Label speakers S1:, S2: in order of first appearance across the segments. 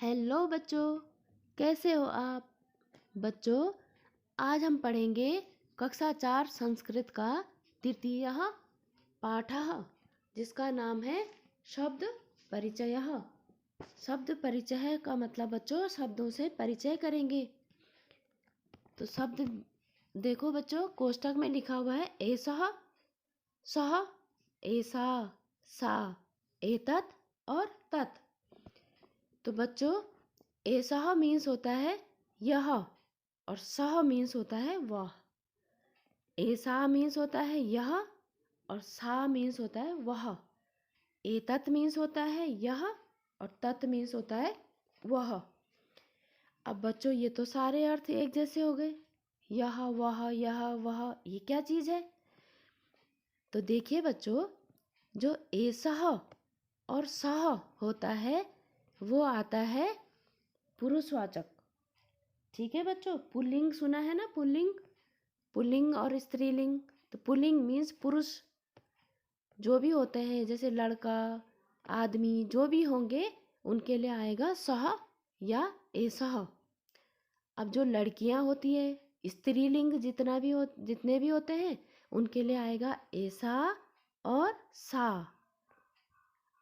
S1: Hello बच्चों, कैसे हो आप? बच्चों, आज हम पढ़ेंगे कक्षा 4 संस्कृत का तृतीय पाठः, जिसका नाम है शब्द परिचयः। शब्द परिचय का मतलब बच्चों शब्दों से परिचय करेंगे। तो शब्द देखो बच्चों, कोष्ठक में लिखा हुआ है एषः, सः, एषा, सा, एतत् और तत्। तो बच्चों, एषः मीन्स होता है यह और सह मीन्स होता है वह। एषा मीन्स होता है यह और सा मीन्स होता है वह। एतत् मीन्स होता है यह और तत् मीन्स होता है वह। अब बच्चों, ये तो सारे अर्थ एक जैसे हो गए। यह, वह, वह, ये क्या चीज़ है? तो देखिए बच्चों, जो एषः और सः होता है वो आता है पुरुषवाचक। ठीक है बच्चों, पुल्लिंग सुना है ना? पुल्लिंग और स्त्रीलिंग। तो पुल्लिंग मीन्स पुरुष जो भी होते हैं, जैसे लड़का, आदमी जो भी होंगे उनके लिए आएगा सह या एषः। अब जो लड़कियां होती है, स्त्रीलिंग जितने भी होते हैं उनके लिए आएगा एषा और सा।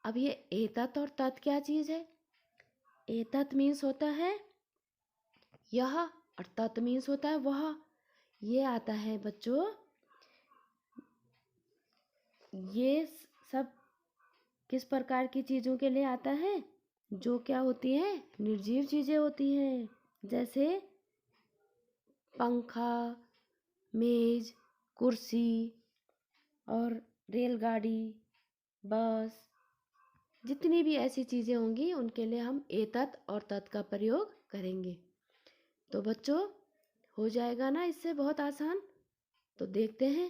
S1: अब ये एतत् और तत् क्या चीज़ है? एतत् मीन्स होता है यह और तत् मीन्स होता है वह। ये आता है बच्चों, ये सब किस प्रकार की चीज़ों के लिए आता है? जो क्या होती हैं? निर्जीव चीज़ें होती हैं, जैसे पंखा, मेज, कुर्सी और रेलगाड़ी, बस। जितनी भी ऐसी चीज़ें होंगी उनके लिए हम एतत् और तत् का प्रयोग करेंगे। तो बच्चों, हो जाएगा ना इससे बहुत आसान? तो देखते हैं।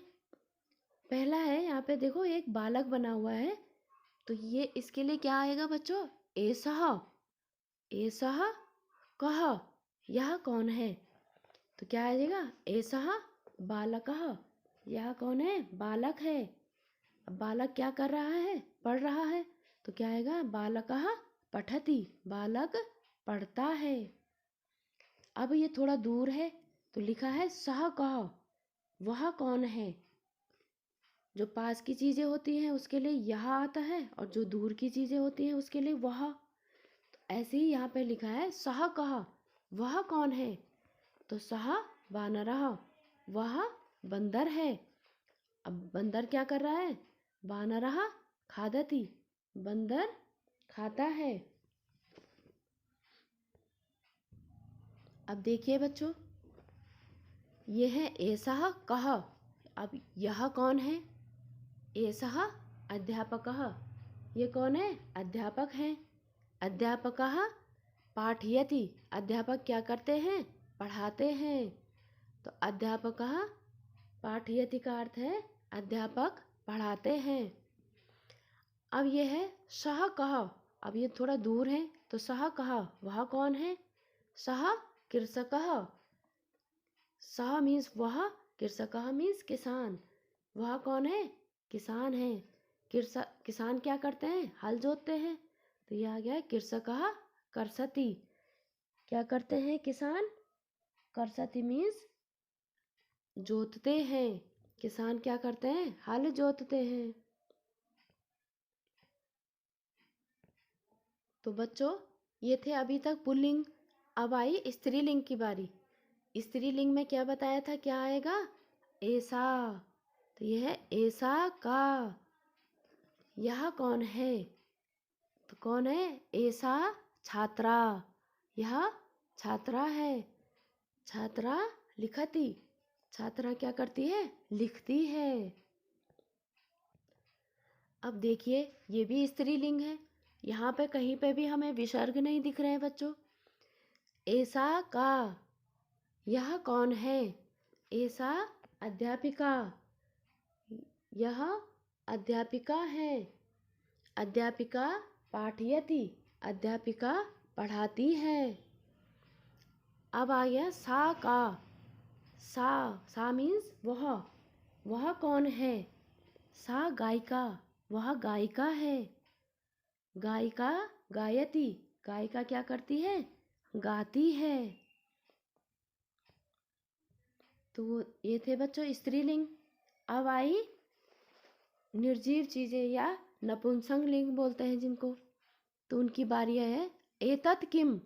S1: पहला है, यहाँ पे देखो एक बालक बना हुआ है। तो ये इसके लिए क्या आएगा बच्चों? एषः। एषः कः, यह कौन है? तो क्या आएगा? एषः बालकः, यह कौन है? बालक है। अब बालक क्या कर रहा है? पढ़ रहा है। तो क्या आएगा? बालकः पठति, बालक पढ़ता है। अब ये थोड़ा दूर है तो लिखा है सः कः, वह कौन है? जो पास की चीज़ें होती हैं उसके लिए यह आता है और जो दूर की चीज़ें होती हैं उसके लिए वह। तो ऐसे ही यहाँ पे लिखा है सः कः, वह कौन है? तो सः वानरः, वह बंदर है। अब बंदर क्या कर रहा है? वानरः खादति, बंदर खाता है। अब देखिए बच्चों, ये है एषः कः। अब यह कौन है? एषः अध्यापकः, ये कौन है? अध्यापक हैं। अध्यापकः पाठयति, अध्यापक क्या करते हैं? पढ़ाते हैं। तो अध्यापकः पाठयति का अर्थ है अध्यापक पढ़ाते हैं। अब ये है सः कः। अब ये थोड़ा दूर है तो सः कः, वह कौन है? सः कृषकः। सः मीन्स वह, कृषकः मीन्स किसान। वह कौन है? किसान है। किसान क्या करते हैं? हल जोतते हैं। तो यह आ गया कृषकः कर्षति, क्या करते हैं किसान? कर्षति मीन्स जोतते हैं। किसान क्या करते हैं? हल जोतते हैं। तो बच्चों, ये थे अभी तक पुल्लिंग। अब आई स्त्रीलिंग की बारी। स्त्रीलिंग में क्या बताया था? क्या आएगा? एषा। तो यह है एषा का, यह कौन है? तो कौन है? एषा छात्रा, यह छात्रा है। छात्रा लिखति, छात्रा क्या करती है? लिखती है। अब देखिए, ये भी स्त्रीलिंग है। यहाँ पे कहीं पे भी हमें विसर्ग नहीं दिख रहे हैं बच्चों। एषा का, यह कौन है? एषा अध्यापिका, यह अध्यापिका है। अध्यापिका पाठयति, अध्यापिका पढ़ाती है। अब आ गया सा का। सा मीन्स वह कौन है? सा गायिका, वह गायिका है। गायिका गायति, गायिका क्या करती है? गाती है। तो ये थे बच्चों स्त्रीलिंग। अब आई निर्जीव चीजें या नपुंसक लिंग बोलते हैं जिनको, तो उनकी बारी है। एतत् किम,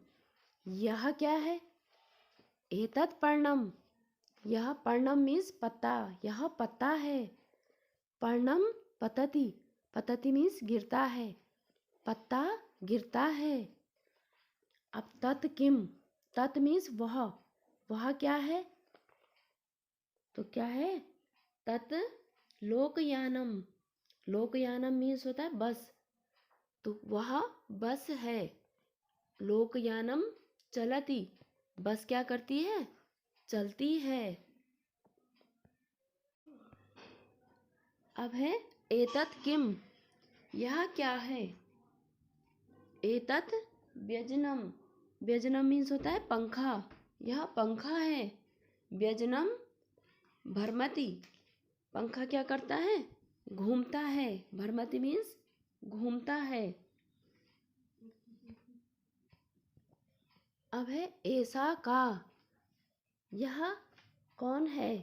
S1: यह क्या है? एतत् पर्णम, यह पर्णम मीन्स पत्ता, यह पत्ता है। पर्णम पतति, पतति मीन्स गिरता है, पत्ता गिरता है। अब तत् किम, तत् मीन्स वह क्या है? तो क्या है? तत् लोकयानम, लोकयानम मीन्स होता है बस, तो वह बस है। लोकयानम चलती, बस क्या करती है? चलती है। अब है एतत् किम, यह क्या है? एतत् व्यजनम, व्यजनम मीन्स होता है पंखा, यह पंखा है। व्यजनम भ्रमति, पंखा क्या करता है? घूमता है। भ्रमति मीन्स घूमता है। अब है ऐसा का, यह कौन है?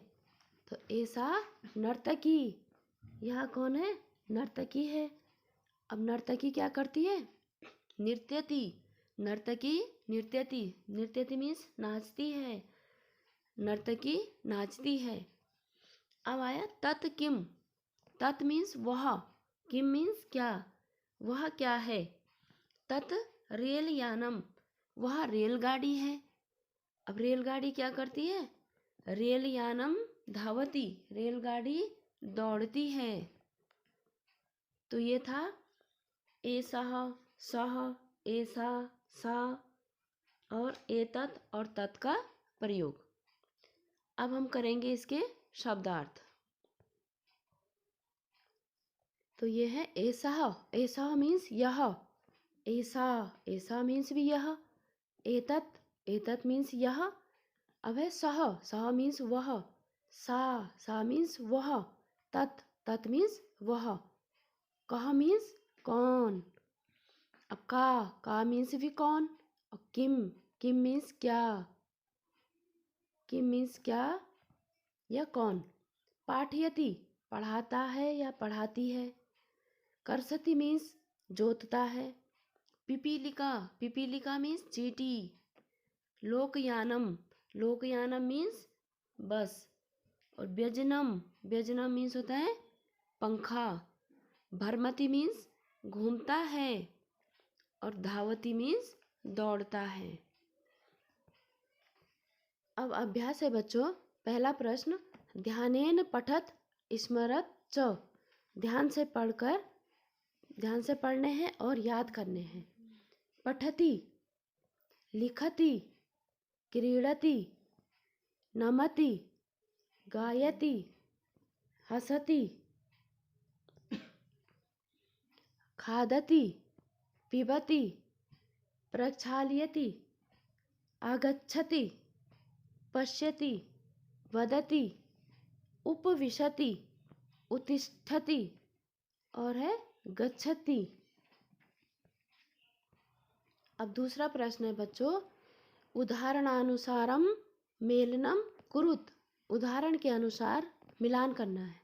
S1: तो ऐसा नर्तकी, यह कौन है? नर्तकी है। अब नर्तकी क्या करती है? नृत्यति, नर्तकी नृत्यति, नृत्यति मीन्स नाचती है, नर्तकी नाचती है। अब आया तत् किम, तत् मीन्स वह, किम मीन्स क्या, वह क्या है? तत् रेल यानम, वह रेलगाड़ी है। अब रेलगाड़ी क्या करती है? रेल यानम धावती, रेलगाड़ी दौड़ती है। तो ये था एसह, सह, ऐसा, सा और एतत् और तत् का प्रयोग। अब हम करेंगे इसके शब्दार्थ। तो ये है ऐसा, ऐसा मीन्स यह, ऐसा, ऐसा मीन्स भी यह। एतत्, एतत् मीन्स यह। अब है सह, सह मीन्स वह। सा, सा मीन्स वह। तत्, तत् मीन्स वह। कह मीन्स कौन। अब का मीन्स भी कौन। और किम, किम मीन्स क्या, किम मीन्स क्या या कौन। पाठयति, पढ़ाता है या पढ़ाती है। करसति मीन्स जोतता है। पिपीलिका, पिपीलिका मीन्स चींटी। लोकयानम, लोकयानम मीन्स बस। और व्यजनम, व्यजनम मीन्स होता है पंखा। भ्रमति मीन्स घूमता है। और धावती मीन्स दौड़ता है। अब अभ्यास है बच्चों। पहला प्रश्न, ध्यानेन पठत स्मरत च, ध्यान से पढ़कर, ध्यान से पढ़ने हैं और याद करने हैं। पठति, लिखति, क्रीडति, नमति, गायति, हसति, खादति, पिबति, प्रक्षाल्यति, आगच्छति, पश्यति, वदति, उपविशति, उत्तिष्ठति और है गच्छति। अब दूसरा प्रश्न है बच्चों, उदाहरणानुसारम मेलनम कुरुत, उदाहरण के अनुसार मिलान करना है।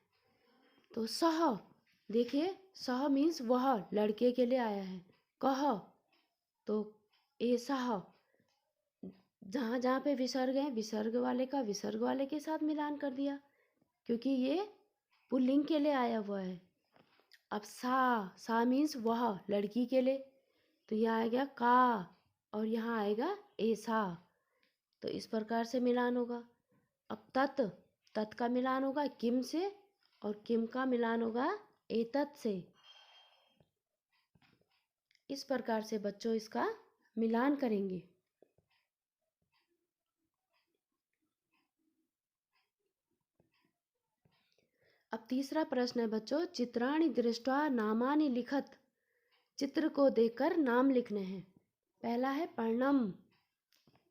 S1: तो सह, देखिए सह मीन्स वह, लड़के के लिए आया है। कह, तो ऐसा, जहाँ जहाँ पे विसर्ग है, विसर्ग वाले का विसर्ग वाले के साथ मिलान कर दिया, क्योंकि ये पुल्लिंग के लिए आया हुआ है। अब सा मीन्स वह, लड़की के लिए, तो यहाँ आ गया का और यहाँ आएगा ऐसा, तो इस प्रकार से मिलान होगा। अब तत्, तत् का मिलान होगा किम से और किम का मिलान होगा एतत् से। इस प्रकार से बच्चों इसका मिलान करेंगे। अब तीसरा प्रश्न है बच्चों, चित्राणि दृष्ट्वा नामानि लिखत, चित्र को देखकर नाम लिखने हैं। पहला है पर्णम,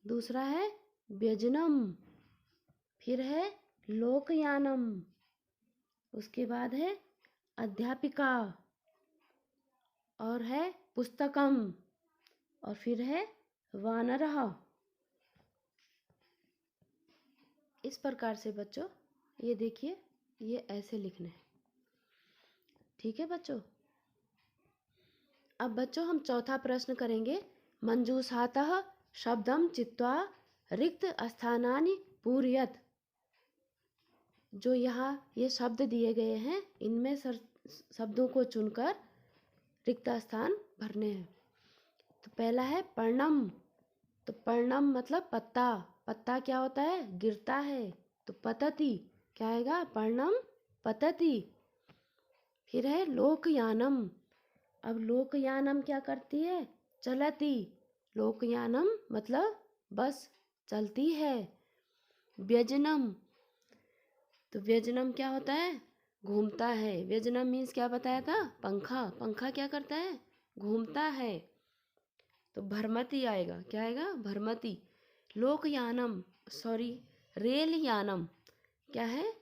S1: दूसरा है व्यजनम, फिर है लोकयानम, उसके बाद है अध्यापिका और है पुस्तकम, और फिर है वानरः। इस प्रकार से बच्चों ये देखिए, ये ऐसे लिखना है। ठीक है बच्चों। अब बच्चों हम चौथा प्रश्न करेंगे। मंजूषातः शब्दम चित्वा रिक्त स्थानानि पूरयत। जो यहाँ ये शब्द दिए गए हैं, इनमें शब्दों को चुनकर रिक्त स्थान भरने हैं। तो पहला है पर्णम। तो पर्णम मतलब पत्ता। पत्ता क्या होता है? गिरता है। तो पतति क्या आएगा? पर्णम पतति। फिर है लोकयानम। अब लोकयानम क्या करती है? चलती। लोकयानम मतलब बस चलती है। व्यजनम। तो व्यजनम क्या होता है? घूमता है। व्यजनम मीन्स क्या बताया था? पंखा। पंखा क्या करता है? घूमता है। तो भरमति आएगा। क्या आएगा? भरमति। लोकयानम, सॉरी, रेलयानम। क्या है?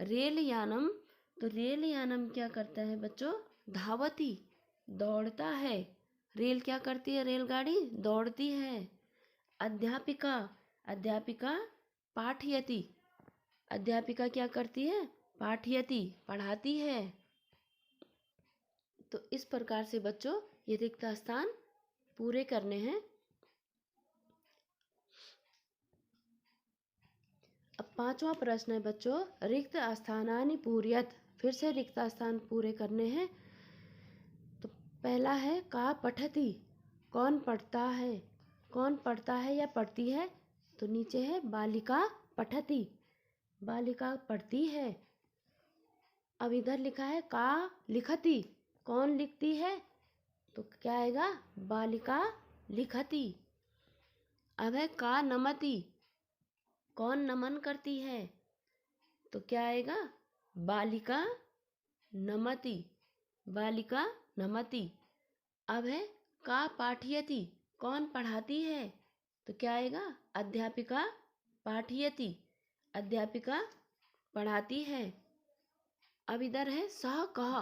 S1: रेलयानम। तो रेलयानम क्या करता है बच्चों? धावती, दौड़ता है। रेल क्या करती है? रेलगाड़ी दौड़ती है। अध्यापिका। अध्यापिका पाठयति। अध्यापिका क्या करती है? पाठयति, पढ़ाती है। तो इस प्रकार से बच्चों ये रिक्त स्थान पूरे करने हैं। अब पांचवा प्रश्न है बच्चों, रिक्त स्थानानि पूरयत। फिर से रिक्त स्थान पूरे करने हैं। तो पहला है का पठति। कौन पढ़ता है? कौन पढ़ता है या पढ़ती है? तो नीचे है बालिका पठति। बालिका पढ़ती है। अब इधर लिखा है का लिखति। कौन लिखती है? तो क्या आएगा? बालिका लिखति। अब है का नमति। कौन नमन करती है? तो क्या आएगा? बालिका नमति। बालिका नमति। अब है का पाठयति। कौन पढ़ाती है? तो क्या आएगा? अध्यापिका पाठयति। अध्यापिका पढ़ाती है। अब इधर है सह कह।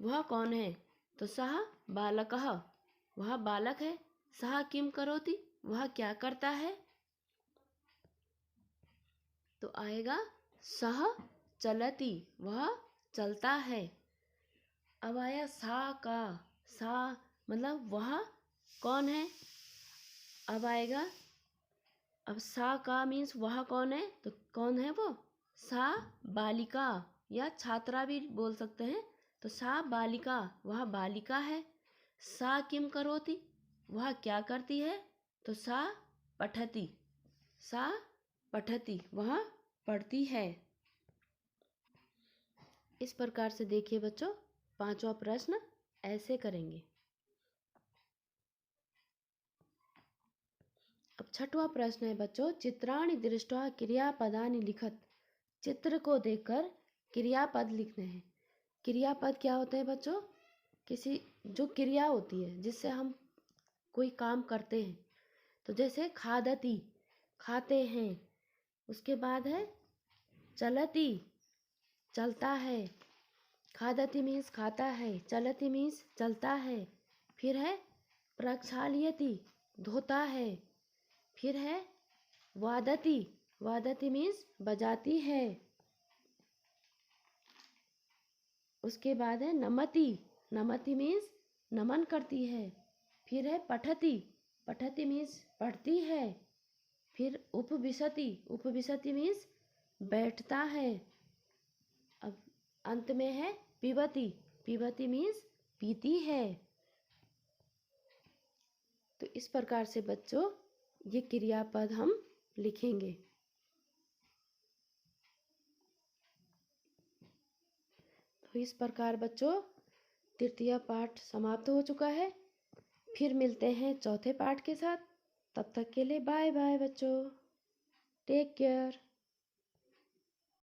S1: वह कौन है? तो सह बालकः। वह बालक है। सह किम करोति। वह क्या करता है? तो आएगा सह चलति। वह चलता है। अब आया सा का। सा मतलब वह कौन है? अब आएगा, अब सा का मीन्स वह कौन है? तो कौन है वो? सा बालिका या छात्रा भी बोल सकते हैं। तो सा बालिका, वह बालिका है। सा किम करोति। वह क्या करती है? तो सा पठति। सा पठति, वह पढ़ती है। इस प्रकार से देखिए बच्चों, पांचवा प्रश्न ऐसे करेंगे। अब छठवां प्रश्न है बच्चों, चित्राणि दृष्ट्वा क्रियापदानि लिखत। चित्र को देखकर क्रियापद लिखने हैं। क्रियापद क्या होते हैं बच्चों? किसी जो क्रिया होती है जिससे हम कोई काम करते हैं। तो जैसे खादति, खाते हैं। उसके बाद है चलति, चलता है। खादति मीन्स खाता है। चलति मीन्स चलता है। फिर है प्रक्षाल्यति, धोता है। फिर है वादति, वादति मीन्स बजाती है। उसके बाद है नमति, नमति मीन्स नमन करती है। फिर है पठति, पठति मीन्स पढ़ती है। फिर उपविशति, उपविशति मीन्स बैठता है। अब अंत में है पिबति, पिबति मीन्स पीती है। तो इस प्रकार से बच्चों ये क्रियापद हम लिखेंगे। तो इस प्रकार बच्चों तृतीय पाठ समाप्त हो चुका है। फिर मिलते हैं चौथे पाठ के साथ। तब तक के लिए बाय बाय बच्चों। Take care.